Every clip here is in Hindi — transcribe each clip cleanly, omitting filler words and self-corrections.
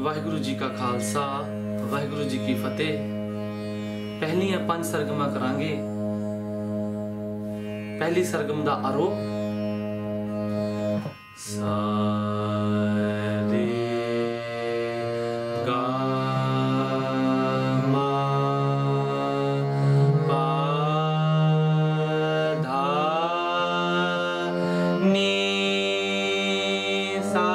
वाहिगुरु जी का खालसा वाहिगुरु जी की फतेह। पहलियां 5 सरगमा करांगे। पहली सरगम दा आरोप सा रे गा मा पा धा नी सा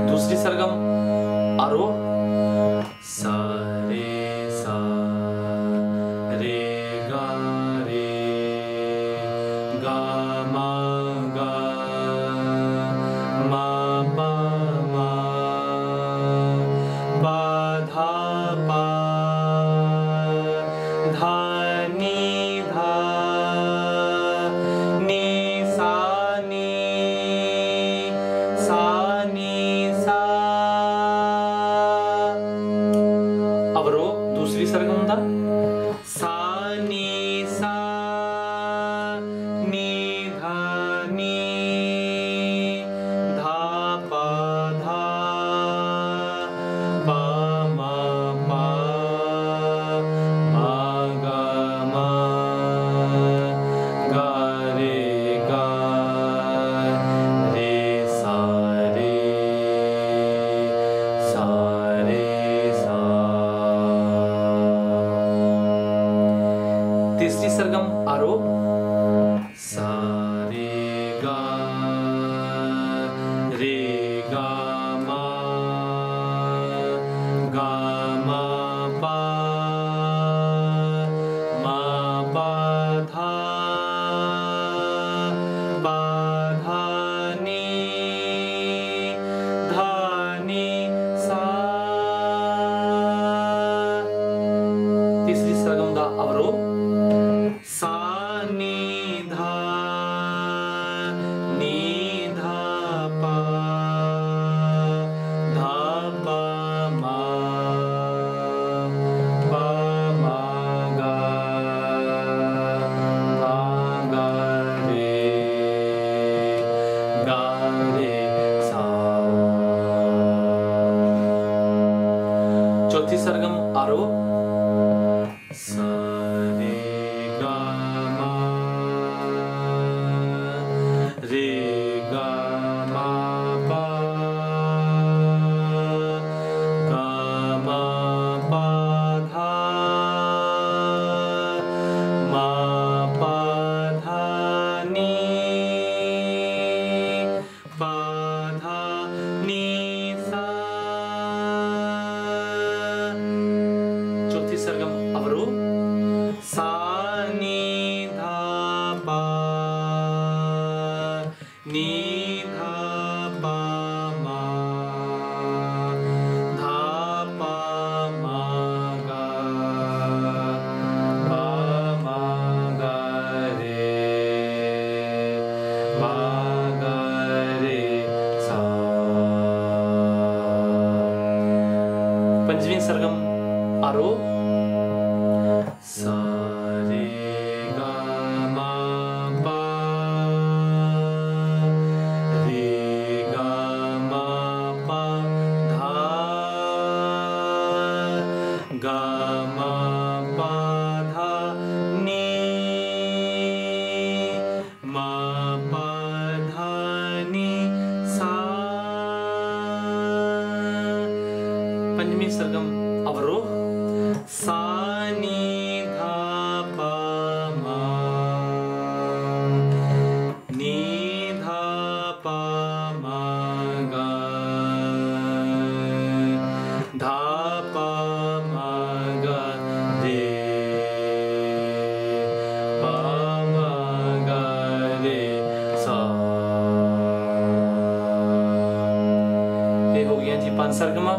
दूसरी सरगम आरोह सा रे गा मा पा धा पा धा नी धा नी सा दूसरी सरगम दा सा नी सा नी धा नी धा पा धा पा मा गा रे सा तीसरी सरगम आरोप सा रे गा मा पा धा नी सा। तीसरी सरगम दा अवरोह सा नी धा पा मा गा रे सा। चौथी सरगम आरोह सा रे गा मा पा धा नी सा। चौथी सरगम अवरोह सा नी धा पा मा गा रे सा। पंचवीं सरगम आरोह सा रे गा मा पा धा धा नी सा। पंचमी सरगम अवरोह सा नी धा पा मा गा धा गा रे सा। ये हो गया जी 5 सरगमा।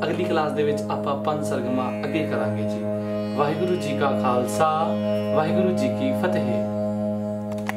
अगली क्लास दे विच आपां 5 सरगमा अगे करांगे जी। वाहिगुरु जी का खालसा वाहिगुरु जी की फतेह।